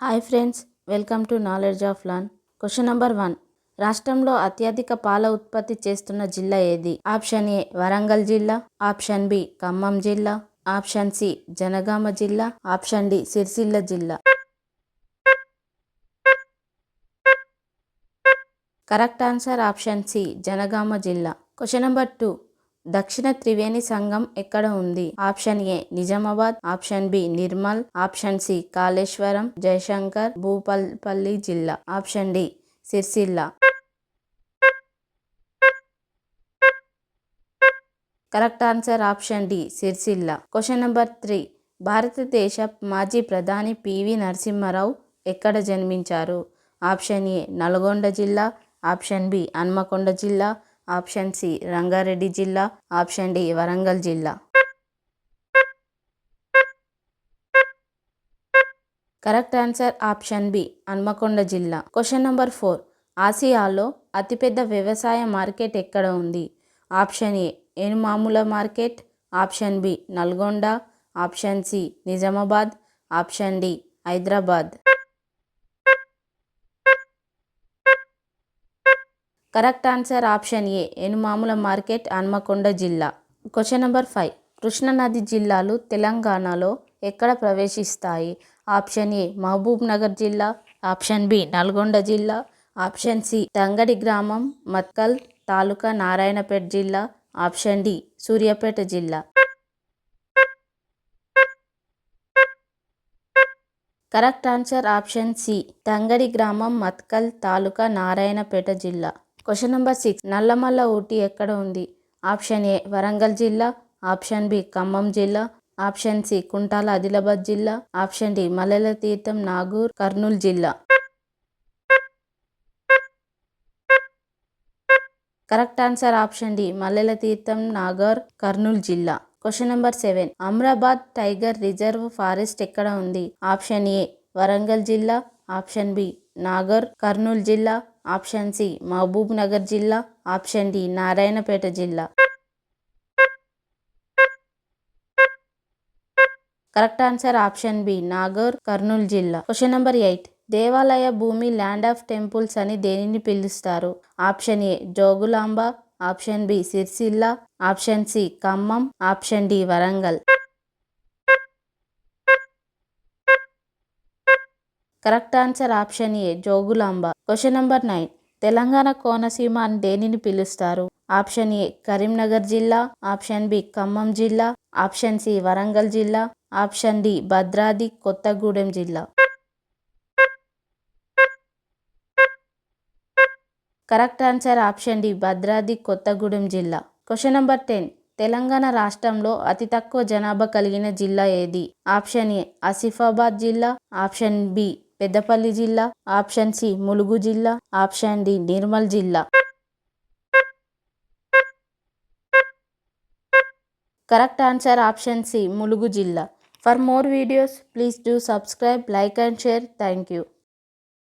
Hi friends, welcome to knowledge of learn. Question number 1. రాష్ట్రంలో అత్యధిక పాల ఉత్పత్తి చేస్తున్న జిల్లా ఏది? ఆప్షన్ ఏ వరంగల్ జిల్లా, ఆప్షన్ బి ఖమ్మం జిల్లా, ఆప్షన్ సి జనగామ జిల్లా, ఆప్షన్ డి సిరిసిల్ల జిల్లా. Correct answer option C Jangaon జిల్లా. Question number 2. దక్షిణ త్రివేణి సంఘం ఎక్కడ ఉంది? Option A Nizamabad, option B Nirmal, option C Kaleshwaram, Jayashankar Bhupalpally జిల్లా, option D Sircilla. Correct answer option D Sircilla. Question number 3. భారతదేశ మాజీ ప్రధాని పివి నరసింహారావు ఎక్కడ జన్మించారు? ఆప్షన్ ఏ నల్గొండ జిల్లా, ఆప్షన్ బి హన్మకొండ జిల్లా, ఆప్షన్ సి రంగారెడ్డి జిల్లా, ఆప్షన్ డి వరంగల్ జిల్లా. Correct answer option B Hanamkonda జిల్లా. Question number 4. ఆసియాలో అతిపెద్ద వ్యవసాయ మార్కెట్ ఎక్కడ ఉంది? Option A Enumamula market, option B Nalgonda, option C Nizamabad, option D Hyderabad. Correct answer option A Enumamula market, Hanamkonda జిల్లా. Question number 5. కృష్ణానది జిల్లాలు తెలంగాణలో ఎక్కడ ప్రవేశిస్తాయి? ఆప్షన్ ఏ మహబూబ్ నగర్ జిల్లా, ఆప్షన్ బి నల్గొండ జిల్లా, ఆప్షన్ సి తంగడి గ్రామం మత్కల్ తాలూకా నారాయణపేట జిల్లా, ఆప్షన్ డి సూర్యాపేట జిల్లా. కరెక్ట్ ఆన్సర్ ఆప్షన్ సి తంగడి గ్రామం మత్కల్ తాలూకా నారాయణపేట జిల్లా. Question number 6. నల్లమల్ల ఊటీ ఎక్కడ ఉంది? ఆప్షన్ ఏ వరంగల్ జిల్లా, ఆప్షన్ బి ఖమ్మం జిల్లా, ఆప్షన్ సి కుంటాల ఆదిలాబాద్ జిల్లా, ఆప్షన్ డి మల్లెల తీర్థం నాగూర్ కర్నూలు జిల్లా. కరెక్ట్ ఆన్సర్ ఆప్షన్ డి మల్లెల తీర్థం నాగర్ కర్నూలు జిల్లా. Question number 7. Amrabad tiger reserve forest ఎక్కడ ఉంది? ఆప్షన్ ఏ వరంగల్ జిల్లా, ఆప్షన్ బి నాగర్ కర్నూలు జిల్లా, ఆప్షన్ సి మహబూబ్ నగర్ జిల్లా, ఆప్షన్ డి నారాయణపేట జిల్లా. Correct answer option B Nagar Kurnool జిల్లా. Question number 8. దేవాలయ భూమి ల్యాండ్ ఆఫ్ టెంపుల్స్ అని దేనిని పిలుస్తారు? Option A Jogulamba, option B Sircilla, option C Khammam, option D Warangal. Correct answer option A Jogulamba. Question number 9. Telangana Konaseema అని దేనిని పిలుస్తారు? ఆప్షన్ ఏ కరీంనగర్ జిల్లా, ఆప్షన్ బి ఖమ్మం జిల్లా, ఆప్షన్ సి వరంగల్ జిల్లా, ఆప్షన్ డి భద్రాద్రి కొత్తగూడెం జిల్లా. Correct answer option D Bhadradri Kothagudem జిల్లా. Question number 10. తెలంగాణ రాష్ట్రంలో అతి తక్కువ జనాభా కలిగిన జిల్లా ఏది? ఆప్షన్ ఏ ఆసిఫాబాద్ జిల్లా, ఆప్షన్ బి పెద్దపల్లి జిల్లా, ఆప్షన్ సి ములుగు జిల్లా, ఆప్షన్ డి నిర్మల్ జిల్లా. Correct answer option C Mulugu జిల్లా. For more videos please do subscribe, like and share. Thank you.